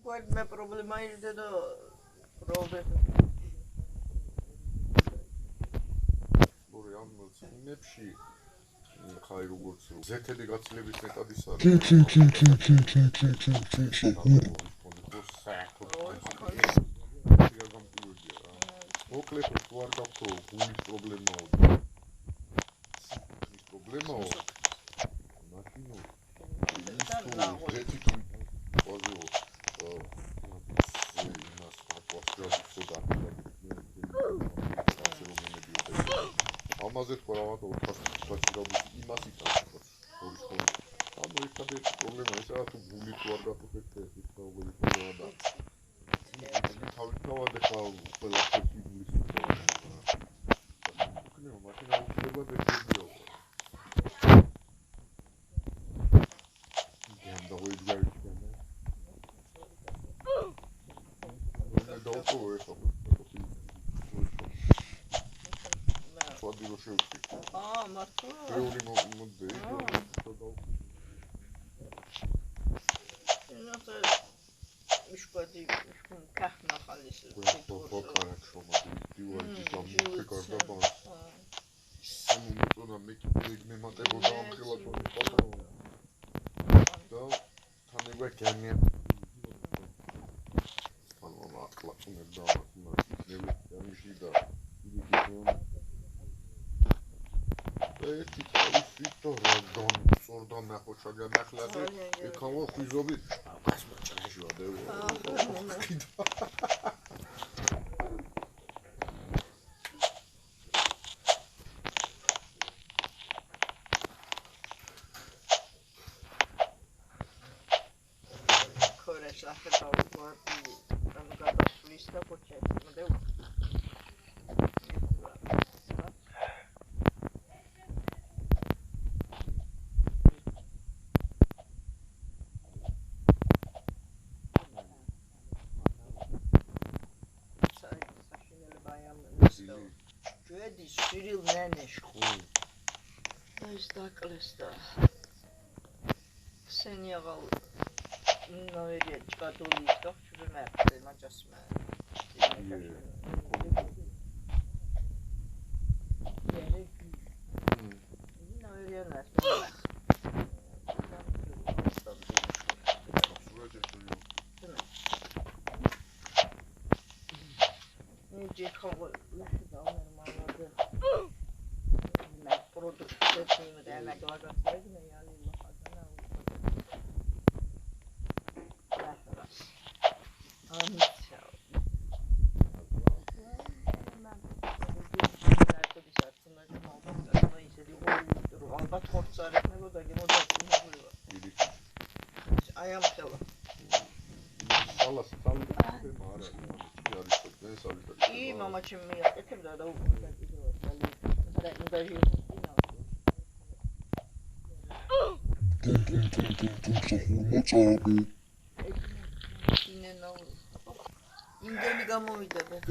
me problema irde da problema. Bore am ținepși ხაი როგორც ზეთები გაცილების მეტადის არის. მოკლედ თუ არ გაქვთ გულის პრობლემაო. ის პრობლემაო. მაშინო ზეთი თუ ყოზო იმას აპოსტროფსოდა. ამაზე თქვა რაღაცა 400 იმას იტანს ხორის ხორი. ანუ ერთადერთი პრობლემა ისაა თუ გული თუ არ გაფუძნებს ის პრობლემა და თავისთავად ეხლა ყველაფერს იგულის პრობლემაა. უკნეო მაშინ აუცილებლად ექებიო. გემ და ვიძგარი ჩქენა. და დოქო ეხლა ვადირო შევწი. მართლა. ბევრი მოდი. ნახე მიშკოდი ქახნა ხალის. ვაკარა შრომები დივარი გამოფეკარდა. სამომწონა მე მატებოდა ამ ხელატონის პატრონი. და თანება გემია. ანუ აკლაპუნებ და ნები ამიში და იგი ერთი თავისი და რაგან სწორდა ნახოჩა განახლადი ეკავა ხიზობი ას მოჭრაშია დევო ქორეშ ახლა ვარ ამ გადასვლის და პოჩეთ მოდევ Edi Cyril Nenesh xun. ეს დაკლეს და სენიაღალ ნოერია ჭკადოლის და შურმერტე მაჯასმა. ნოერია ნას. Nici kavga da normalde. Ben prodüksiyon etmeyeyim de emek lagasaydı ne yani lahadana. Lahras. Anlatıyor. Albat kortsa etmek o da gibi o da yapıyor. Ayağım çalı. Salla. İyi mama çimmi yaptım da da İngeni gamovida be.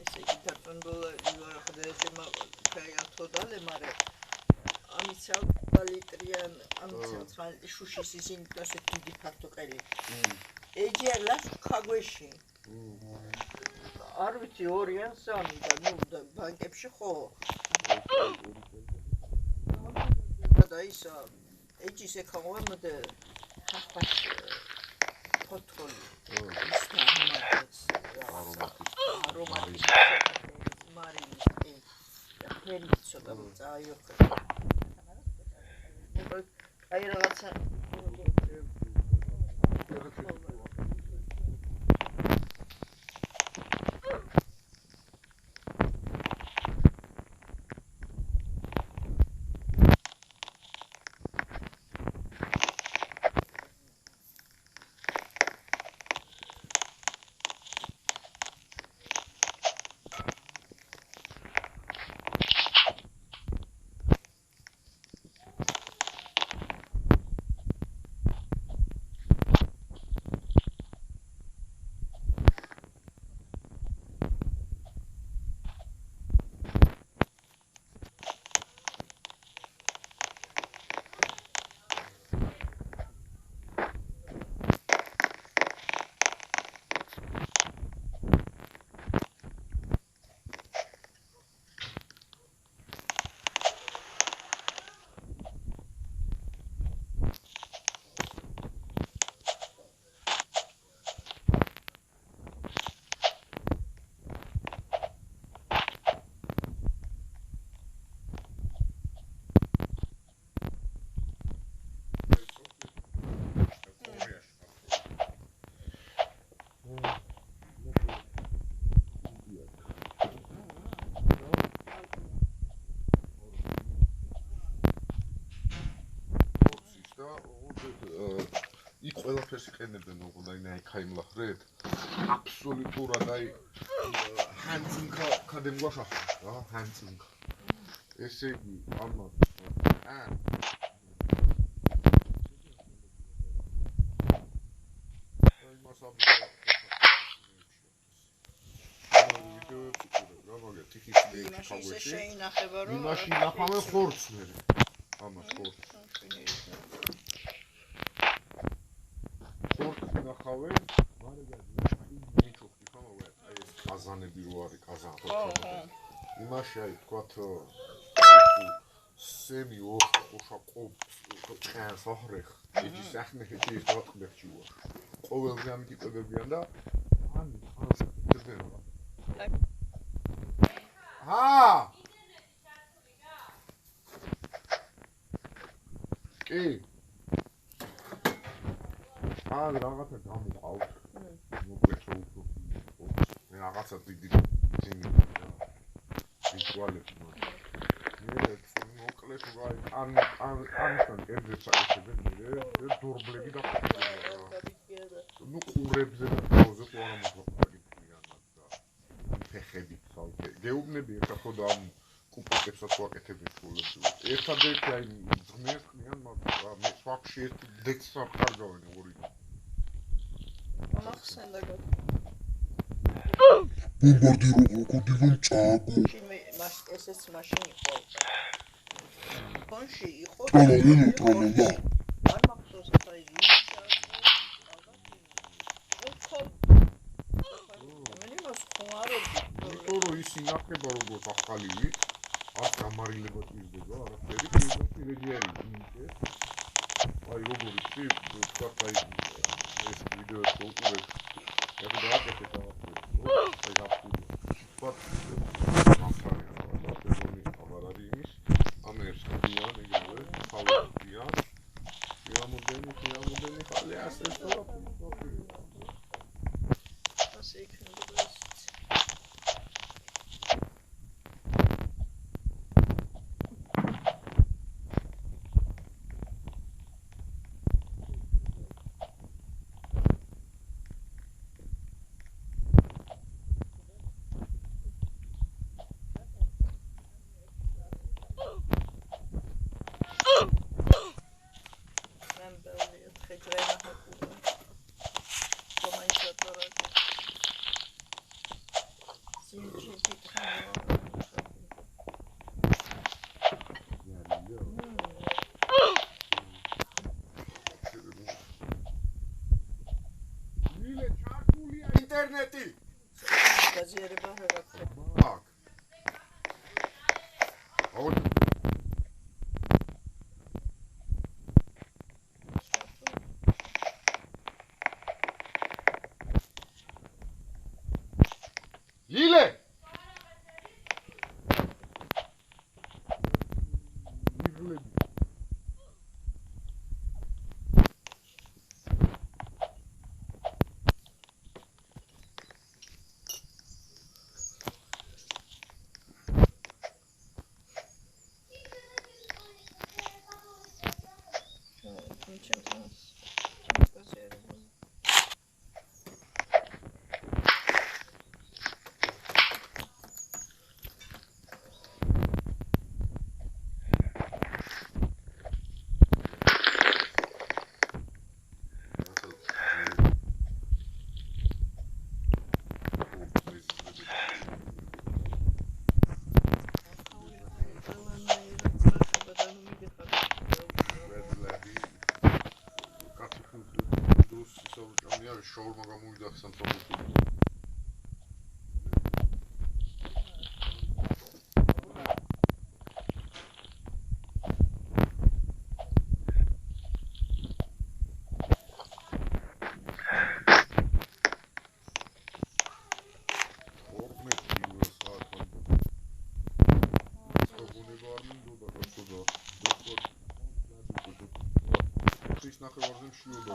Ese $10 xdesema kayatoda le mare. Amitsal litrian amitsal შუშის ისინი ასეთ დიდი ფაქტო ყელი. ეჯერლას ქაგვეში. არ ვიცი 2 ან 3 და ნუ ბანკებში ხო. და ისა ეჯის ეკავემდე ხახბაშ ფოთოლი. ის არომატის მარინის ფერიც ცოტა წაიოხე. აი რაღაცა ყველაფერს იყენებენ ოღონდ აი ნაიქაიმლა ხრეთ აბსოლუტურად აი ჰანცინკა კადემგვაშა რა ჰანცინკა ესე იგი ამას აი მასაბი იმაში შეინახება რომ იმაში ნახავენ ხორცს მე ამას ხორცს ნახავენ ყაზანები რო არის ყაზან იმაში აი თქვათ სემი ოშა ყობს ახრეხ იგი სახნე ხეთი ის დაწყბეხჩივა ყოველზე ამით იყებებიან და ამი ხანსაკეთებენ კი რაღაცა გამოყავს მოკლედ უფრო მე რაღაცა დიდი ძინი ვიტუალები მე მოკლედ ვაი ანთან კერძებს აკეთებენ მე დორბლები და ნუ ყურებზე და თავზე ხო არა მოხდა ფეხები ცალკე გეუბნები ეხა ხო და ამ კუპეტებსაც ვაკეთებენ სულებში ერთადერთი აი ძმეს ხნიან მაგრამ მე სვაფში ერთი დექსა კარგავენ ორი ახსენდა ბომბარდირო კოდივან წააგო ესეც მაშინ იყო კონში იყო ტრალალა არ მახსოვს ახლა იგი იმიტომ ის ინახება როგორც ახალივი არ გამარილება ტირდება არაფერი პირდაპირ იმის აი როგორ იცი თქვათ აი ეს ვიდეოს უყურებ ეგ დააკეთეთ აი გაფუძო თქვათ ახალი რაღაცა აღარ არის იმის ამერს ხდიან ეგრევე ხალხიან მოდელი ხალე ასე სწორად ასე იქნება ინტერნეტი გაზიარება რა გაქვს აქ აუ ილე შაურმა გამოვიდა სამწუხაროდ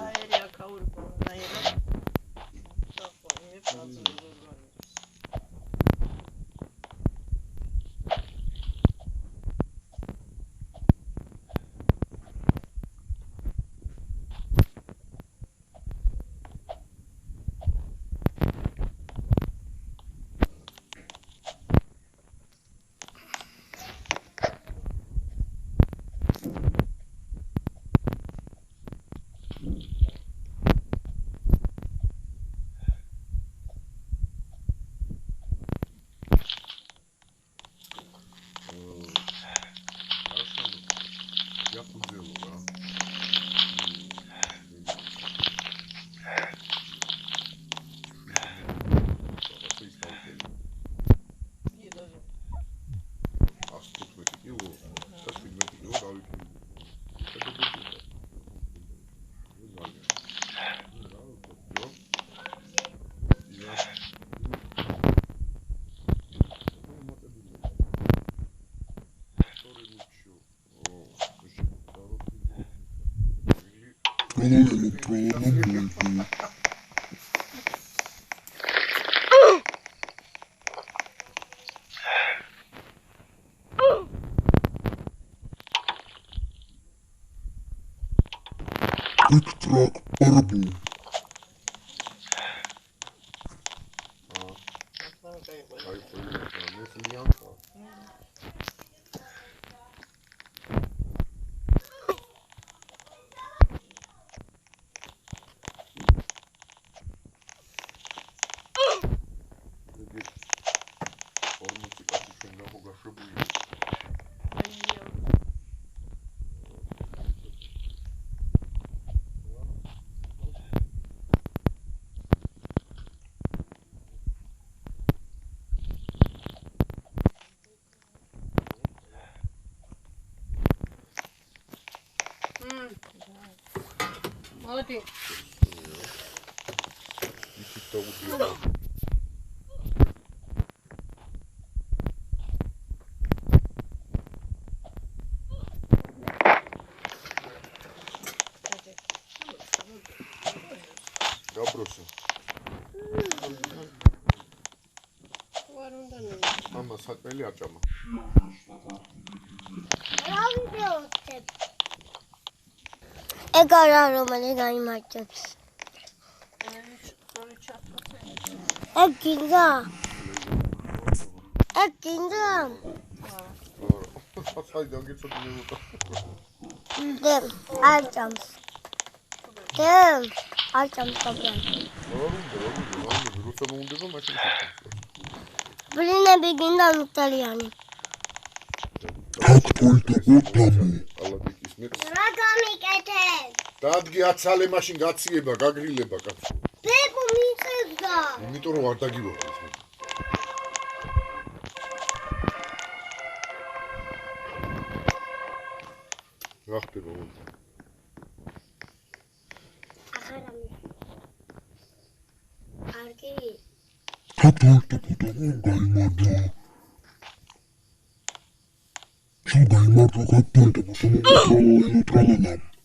აერია კაური პონაერა საფონი ფაზი Tic-tac, barbu. აი მესლიან ხო? მოდი. ისიც დაუძიება. გაბროსო. ვარ უნდა ნუ. მამა საჭმელი აჭამა. ეგარა რომელი გაიმარჯვებს. ეგ გინდა. საიდან გიწოდი მოდა. არჭამს. არჭამს კაბან. როცა მოუნდება მაშინ შეჭამს. ბრინები გინდა მიტალიანი. Kaktolte utamu. ალადიკის მეც. რა გამიკეთე? დადგი აცალე მაშინ გაციება, გაგრილება კაცო. ბებო მიწევდა. იმიტომ რომ არ დაგივარდეს მე. რა ხდება უნდა? კარგი. Kaktolte utamu gaimardra. Chu gaimardra kaktolte utamu gaimardra.